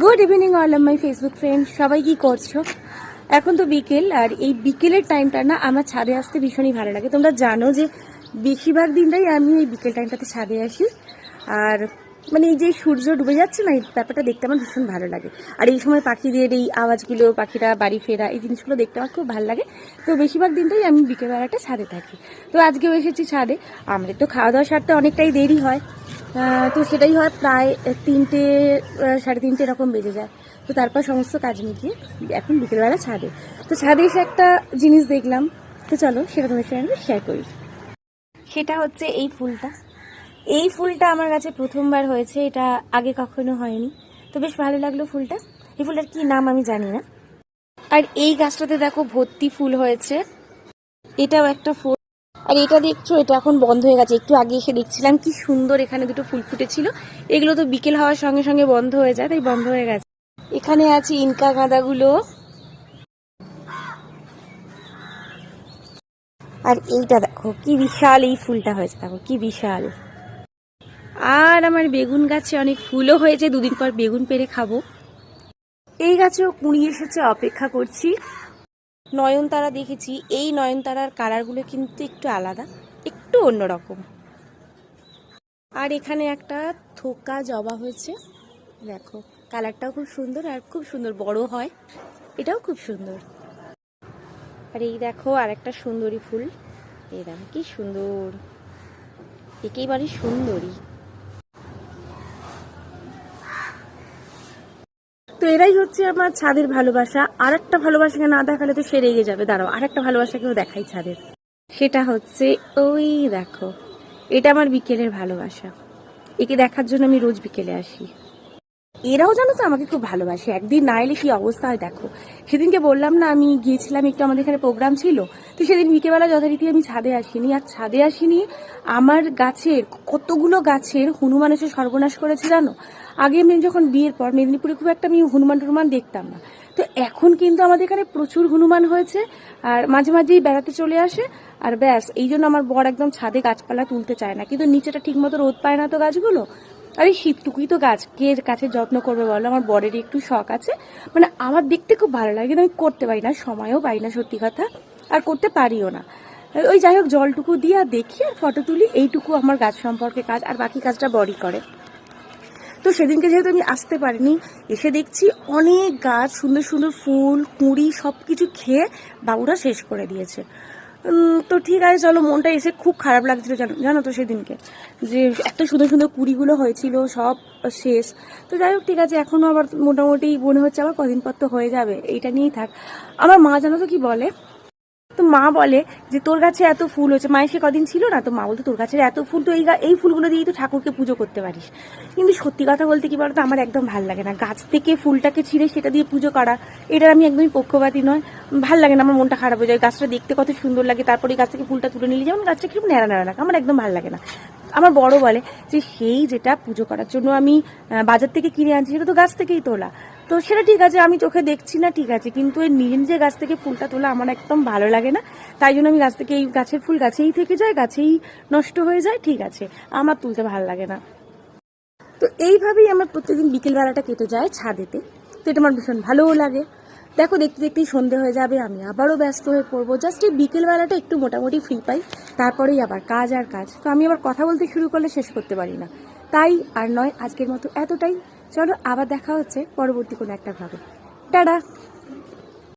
Good evening all of my Facebook friend, সবাই কি করছো? এখন তো বিকেল, আর এই বিকেলের টাইমটা না আমার ছাদে আসতে ভীষণই ভালো লাগে। তোমরা জানো যে বেশিরভাগ দিনটাই আমি এই বিকেল টাইমটাতে ছাদে আসি, আর মানে এই যে সূর্য ডুবে যাচ্ছে না, এই ব্যাপারটা দেখতে আমার ভীষণ ভালো লাগে। আর এই সময় পাখিদের এই আওয়াজগুলো, পাখিরা বাড়ি ফেরা, এই জিনিসগুলো দেখতে আমার খুব ভালো লাগে। তো বেশিরভাগ দিনটাই আমি বিকেলবেলাটা ছাদে থাকি। তো আজকেও এসেছি ছাদে। আমাদের তো খাওয়া দাওয়া সারতে অনেকটাই দেরি হয়, তো সেটাই হয় প্রায় 3টে 3:30 এরকম বেজে যায়। তো তারপর সমস্ত কাজ মিটিয়ে এখন বিকেলবেলা ছাদে। তো ছাদে এসে একটা জিনিস দেখলাম, তো চলো সেটা তোমার সঙ্গে শেয়ার করি। সেটা হচ্ছে এই ফুলটা। এই ফুলটা আমার কাছে প্রথমবার হয়েছে, এটা আগে কখনো হয়নি। তো বেশ ভালো লাগলো ফুলটা। এই ফুলটার কি নাম আমি জানি না। আর এই গাছটাতে দেখো ভর্তি ফুল হয়েছে, এটাও একটা ফুল। আর এটা দেখছো, এটা এখন বন্ধ হয়ে গেছে। একটু আগে এসে দেখছিলাম কি সুন্দর এখানে দুটো ফুল ফুটেছিল। এগুলো তো বিকেল হওয়ার সঙ্গে সঙ্গে বন্ধ হয়ে যায়, তাই বন্ধ হয়ে গেছে। এখানে আছে ইনকা গাঁদাগুলো। আর এইটা দেখো কি বিশাল এই ফুলটা হয়েছে, দেখো কি বিশাল। আর আমার বেগুন গাছে অনেক ফুলও হয়েছে, দুদিন পর বেগুন পেড়ে খাবো। এই গাছেও কুঁড়ি এসেছে, অপেক্ষা করছি। নয়নতারা দেখেছি, এই নয়নতারার কালারগুলো কিন্তু একটু আলাদা, একটু অন্যরকম। আর এখানে একটা থোকা জবা হয়েছে, দেখো কালারটাও খুব সুন্দর, আর খুব সুন্দর বড় হয়, এটাও খুব সুন্দর। আর এই দেখো আর একটা সুন্দরী ফুল, এই দেখো কি সুন্দর, একেবারে সুন্দরী। তো এরাই হচ্ছে আমার ছাদের ভালোবাসা। আর একটা ভালোবাসাকে না দেখালে তো সে রেগে যাবে। দাঁড়াও, আর একটা ভালোবাসাকেও দেখাই ছাদের। সেটা হচ্ছে ওই দেখো, এটা আমার বিকেলের ভালোবাসা। একে দেখার জন্য আমি রোজ বিকেলে আসি। এরাও জানো তো আমাকে খুব ভালোবাসে, একদিন না এলে কি অবস্থা হয় দেখো। সেদিনকে বললাম না আমি গিয়েছিলাম একটু, আমাদের এখানে প্রোগ্রাম ছিল। তো সেদিন বিকেলবেলা যথারীতি আমি ছাদে আসিনি। আর ছাদে আসিনি, আমার গাছের কতগুলো গাছের হনুমান এসে সর্বনাশ করেছে জানো। আগে আমি যখন বিয়ের পর মেদিনীপুরে খুব একটা আমি হনুমান টনুমান দেখতাম না। তো এখন কিন্তু আমাদের এখানে প্রচুর হনুমান হয়েছে, আর মাঝে মাঝেই বেড়াতে চলে আসে। আর ব্যাস, এই জন্য আমার বর একদম ছাদে গাছপালা তুলতে চায় না, কিন্তু নিচেটা ঠিক মতো রোদ পায় না তো গাছগুলো। আর এই শীতটুকুই তো গাছ কে গাছের যত্ন করবে বলো। আমার বরেরই একটু শখ আছে, মানে আমার দেখতে খুব ভালো লাগে, কিন্তু আমি করতে পারি না, সময়ও পাই না সত্যি কথা, আর করতে পারিও না। ওই যাই হোক, জলটুকু দিয়ে আর দেখি আর ফটো তুলি, এইটুকু আমার গাছ সম্পর্কে কাজ, আর বাকি কাজটা বরই করে। তো সেদিনকে যেহেতু আমি আসতে পারিনি, এসে দেখছি অনেক গাছ, সুন্দর সুন্দর ফুল কুঁড়ি সব কিছু খেয়ে বাবুরা শেষ করে দিয়েছে। তো ঠিক আছে চলো, মনটা এসে খুব খারাপ লাগছিল জানো তো সেদিনকে, যে এত সুন্দর সুন্দর কুড়িগুলো হয়েছিল সব শেষ। তো যাই হোক ঠিক আছে, এখনও আবার মোটামুটি মনে হচ্ছে আবার কদিন পর তো হয়ে যাবে, এইটা নিয়েই থাক। আমার মা জানো তো কি বলে, তো মা বলে যে তোর গাছে এত ফুল হয়েছে, মায়ের সে কদিন ছিল না, তো মা বলতো তোর গাছের এত ফুল, তো এই ফুলগুলো দিয়েই তো ঠাকুরকে পুজো করতে পারিস। কিন্তু সত্যি কথা বলতে কি বলতো, আমার একদম ভাল লাগে না গাছ থেকে ফুলটাকে ছিঁড়ে সেটা দিয়ে পুজো করা। এটার আমি একদমই পক্ষপাতী নয়, ভাল লাগে না, আমার মনটা খারাপ হয়ে যায়। গাছটা দেখতে কত সুন্দর লাগে, তারপরে গাছ থেকে ফুলটা তুলে নিলে যেমন গাছটা কিরকম নেড়া নেড়া লাগে, আমার একদম ভাল লাগে না। আমার বড় বলে যে সেই যেটা পুজো করার জন্য আমি বাজার থেকে কিনে আনছি সেটা তো গাছ থেকেই তোলা। তো সেটা ঠিক আছে, আমি চোখে দেখছি না ঠিক আছে, কিন্তু এই নিজে নিজে গাছ থেকে ফুলটা তোলা আমার একদম ভালো লাগে না। তাই জন্য আমি গাছ থেকে, এই গাছের ফুল গাছেই থেকে যায়, গাছেই নষ্ট হয়ে যায়, ঠিক আছে, আমার তুলতে ভালো লাগে না। তো এইভাবেই আমার প্রত্যেকদিন বিকেলবেলাটা কেটে যায় ছাদেতে। তো এটা আমার ভীষণ ভালোও লাগে। দেখো দেখতে দেখতেই সন্ধে হয়ে যাবে, আমি আবারও ব্যস্ত হয়ে পড়বো। জাস্ট এই বিকেলবেলাটা একটু মোটামুটি ফ্রি পাই, তারপরেই আবার কাজ আর কাজ। তো আমি আবার কথা বলতে শুরু করলে শেষ করতে পারি না। তাই আর নয়, আজকের মতো এতটাই। চলো আবার দেখা হচ্ছে পরবর্তী কোনো একটা ভাবে। টাটা।